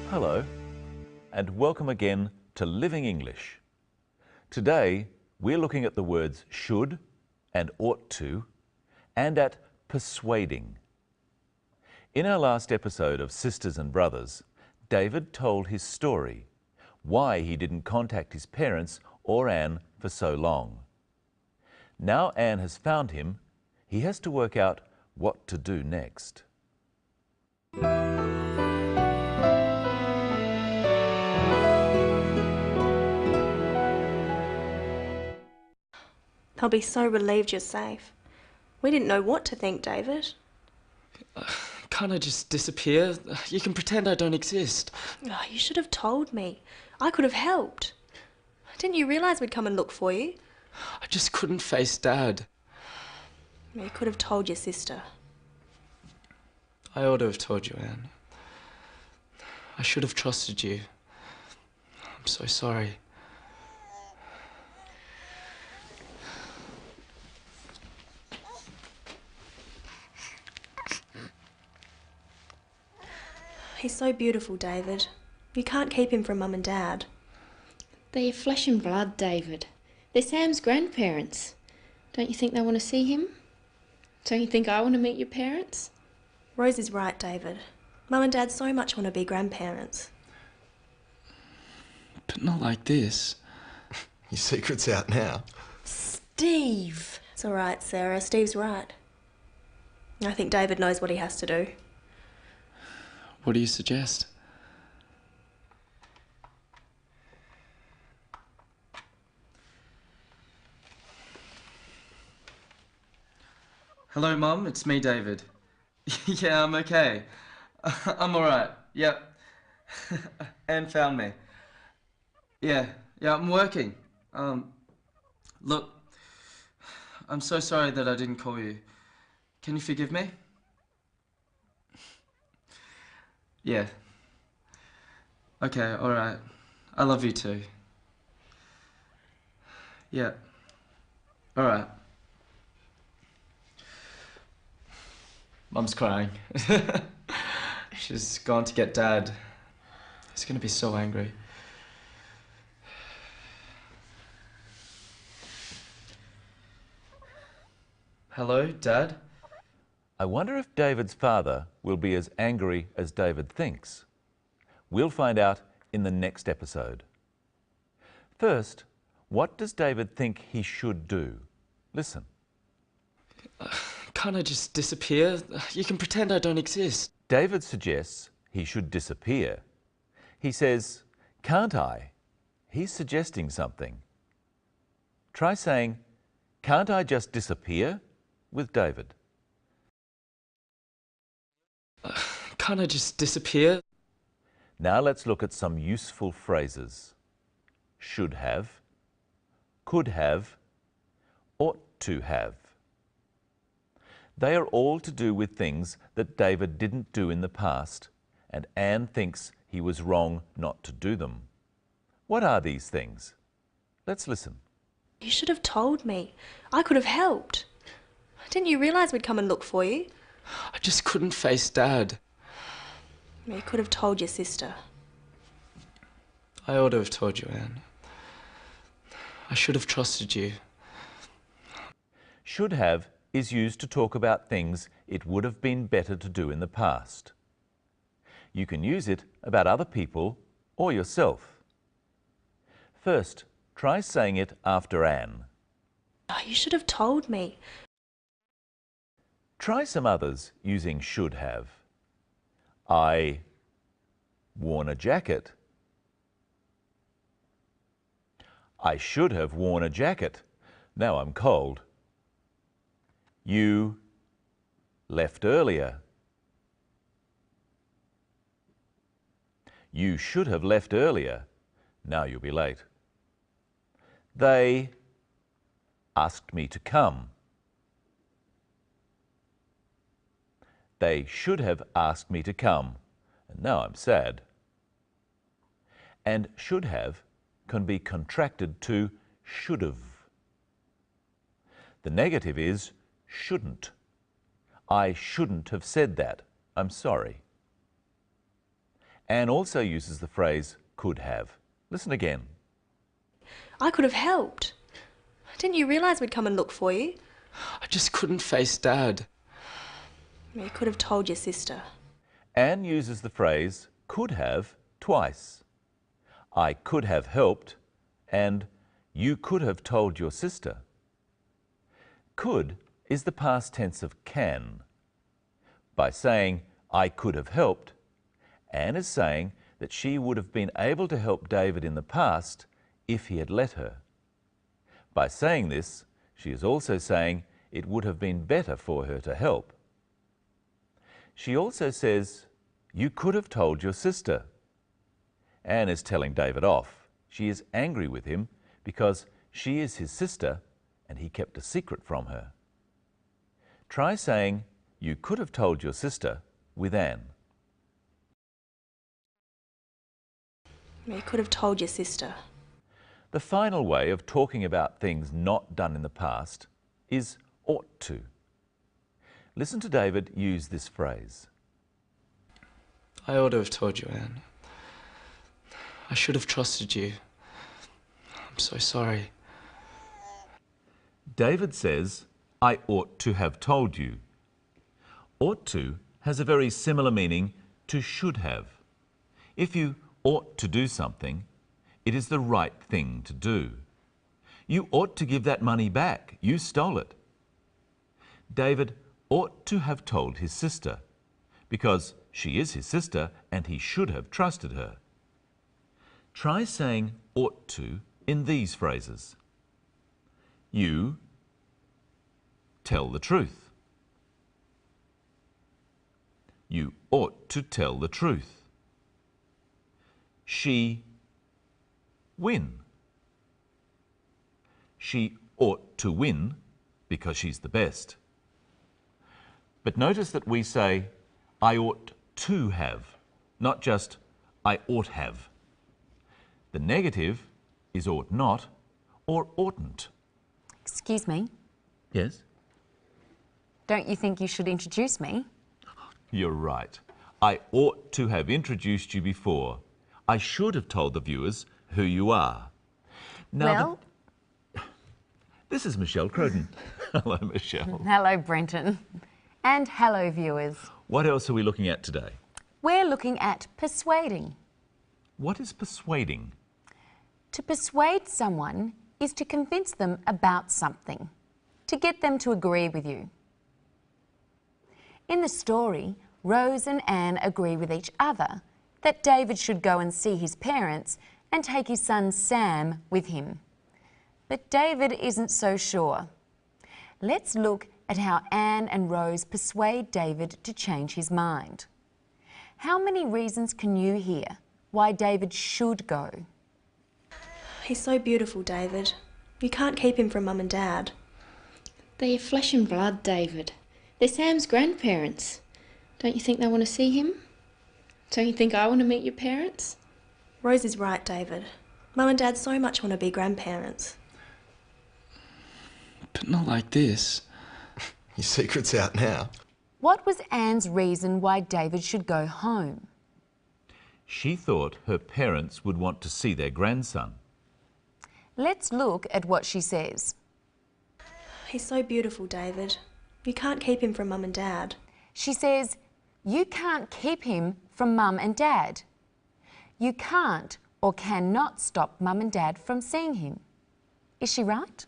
Hello, and welcome again to Living English. Today, we're looking at the words should and ought to, and at persuading. In our last episode of Sisters and Brothers, David told his story, why he didn't contact his parents or Anne for so long. Now Anne has found him, he has to work out what to do next. They'll be so relieved you're safe. We didn't know what to think, David. Can't I just disappear? You can pretend I don't exist. Oh, you should have told me. I could have helped. Didn't you realise we'd come and look for you? I just couldn't face Dad. You could have told your sister. I ought to have told you, Anne. I should have trusted you. I'm so sorry. He's so beautiful, David. You can't keep him from Mum and Dad. They're flesh and blood, David. They're Sam's grandparents. Don't you think they want to see him? Don't you think I want to meet your parents? Rose is right, David. Mum and Dad so much want to be grandparents. But not like this. Your secret's out now. Steve! It's all right, Sarah. Steve's right. I think David knows what he has to do. What do you suggest? Hello, Mum. It's me, David. Yeah, I'm okay. I'm alright. Yep. Anne found me. Yeah, I'm working. Look, I'm so sorry that I didn't call you. Can you forgive me? Yeah. Okay, alright. I love you too. Yeah. Alright. Mum's crying. She's gone to get Dad. He's gonna be so angry. Hello, Dad? I wonder if David's father will be as angry as David thinks. We'll find out in the next episode. First, what does David think he should do? Listen. Can't I just disappear? You can pretend I don't exist. David suggests he should disappear. He says, "Can't I?" He's suggesting something. Try saying, "Can't I just disappear?" with David. Can't I just disappear? Now let's look at some useful phrases. Should have, could have, ought to have. They are all to do with things that David didn't do in the past, and Anne thinks he was wrong not to do them. What are these things? Let's listen. You should have told me. I could have helped. Didn't you realise we'd come and look for you? I just couldn't face Dad. You could have told your sister. I ought to have told you, Anne. I should have trusted you. Should have is used to talk about things it would have been better to do in the past. You can use it about other people or yourself. First, try saying it after Anne. Oh, you should have told me. Try some others using should have. I worn a jacket. I should have worn a jacket. Now I'm cold. You left earlier. You should have left earlier. Now you'll be late. They asked me to come. They should have asked me to come, and now I'm sad. And should have can be contracted to should have. The negative is shouldn't. I shouldn't have said that. I'm sorry. Anne also uses the phrase could have. Listen again. I could have helped. Didn't you realise we'd come and look for you? I just couldn't face Dad. You could have told your sister. Anne uses the phrase could have twice. I could have helped and you could have told your sister. Could is the past tense of can. By saying I could have helped, Anne is saying that she would have been able to help David in the past if he had let her. By saying this, she is also saying it would have been better for her to help. She also says, you could have told your sister. Anne is telling David off. She is angry with him because she is his sister and he kept a secret from her. Try saying, you could have told your sister with Anne. You could have told your sister. The final way of talking about things not done in the past is ought to. Listen to David use this phrase. I ought to have told you, Anne. I should have trusted you. I'm so sorry. David says, I ought to have told you. Ought to has a very similar meaning to should have. If you ought to do something, it is the right thing to do. You ought to give that money back. You stole it. David ought to have told his sister, because she is his sister and he should have trusted her. Try saying ought to in these phrases. You tell the truth. You ought to tell the truth. She win. She ought to win because she's the best. But notice that we say, I ought to have, not just I ought have. The negative is ought not or oughtn't. Excuse me, Yes? don't you think you should introduce me? You're right. I ought to have introduced you before. I should have told the viewers who you are. Now, Well, this is Michelle Crowden. Hello, Michelle. hello Brenton. And hello viewers. What else are we looking at today? We're looking at persuading. What is persuading? To persuade someone is to convince them about something, to get them to agree with you. In the story, Rose and Anne agree with each other that David should go and see his parents and take his son Sam with him. But David isn't so sure. Let's look at how Anne and Rose persuade David to change his mind. How many reasons can you hear why David should go? He's so beautiful, David. You can't keep him from Mum and Dad. They're your flesh and blood, David. They're Sam's grandparents. Don't you think they want to see him? Don't you think I want to meet your parents? Rose is right, David. Mum and Dad so much want to be grandparents. But not like this. Your secret's out now. What was Anne's reason why David should go home? She thought her parents would want to see their grandson. Let's look at what she says. He's so beautiful, David. You can't keep him from Mum and Dad. She says, you can't keep him from Mum and Dad. You can't or cannot stop Mum and Dad from seeing him. Is she right?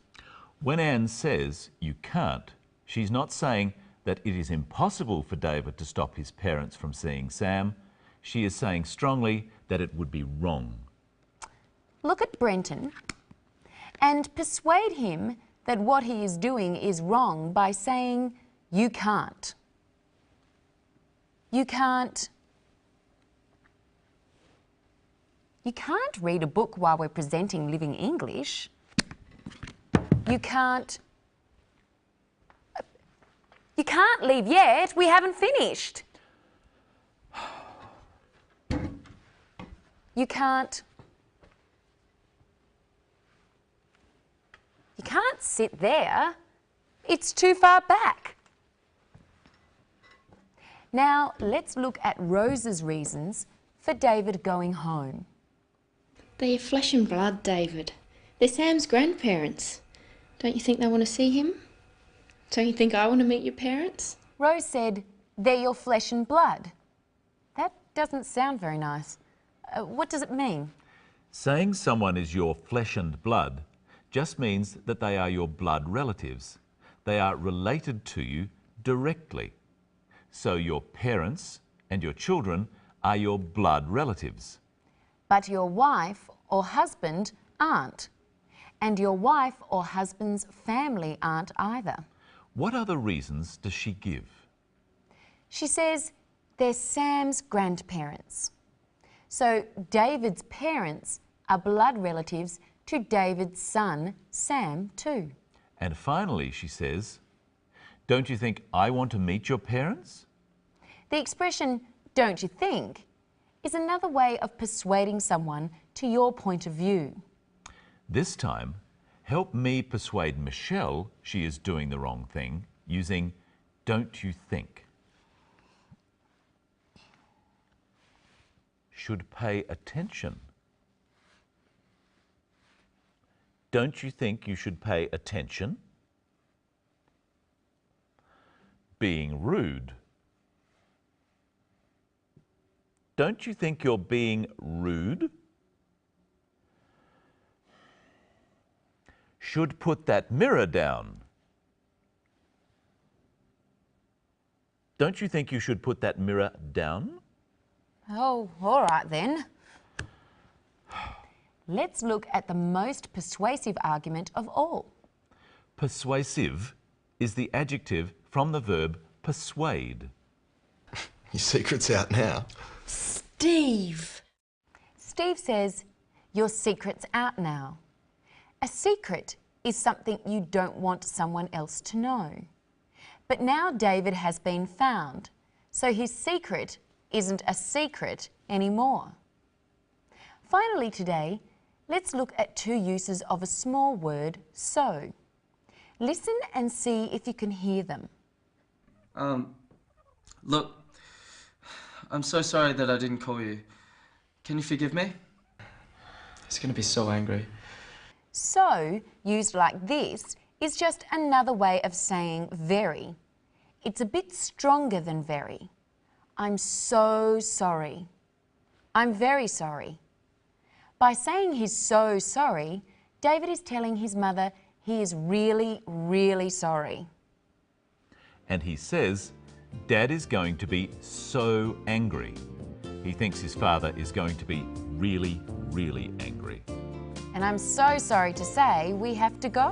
When Anne says you can't, she's not saying that it is impossible for David to stop his parents from seeing Sam. She is saying strongly that it would be wrong. Look at Brenton and persuade him that what he is doing is wrong by saying, you can't. You can't read a book while we're presenting Living English. You can't leave yet. We haven't finished. You can't sit there. It's too far back. Now, let's look at Rose's reasons for David going home. They're your flesh and blood, David. They're Sam's grandparents. Don't you think they want to see him? Don't you think I want to meet your parents? Rose said, "They're your flesh and blood." That doesn't sound very nice. What does it mean? Saying someone is your flesh and blood just means that they are your blood relatives. They are related to you directly. So your parents and your children are your blood relatives. But your wife or husband aren't. And your wife or husband's family aren't either. What other reasons does she give? She says they're Sam's grandparents. So David's parents are blood relatives to David's son, Sam, too. And finally, she says, "Don't you think I want to meet your parents?" The expression, "don't you think," is another way of persuading someone to your point of view. This time, help me persuade Michelle she is doing the wrong thing using "don't you think." Should pay attention. Don't you think you should pay attention? Being rude. Don't you think you're being rude? Should put that mirror down. Don't you think you should put that mirror down? Oh, all right then. Let's look at the most persuasive argument of all. Persuasive is the adjective from the verb persuade. Your secret's out now. Steve! Steve says, "Your secret's out now." A secret is something you don't want someone else to know. But now David has been found, so his secret isn't a secret anymore. Finally today, let's look at two uses of a small word, so. Listen and see if you can hear them. Look, I'm so sorry that I didn't call you. Can you forgive me? He's gonna be so angry. So, used like this, is just another way of saying very. It's a bit stronger than very. I'm so sorry. I'm very sorry. By saying he's so sorry, David is telling his mother he is really, really sorry. And he says, Dad is going to be so angry. He thinks his father is going to be really, really angry. And I'm so sorry to say we have to go.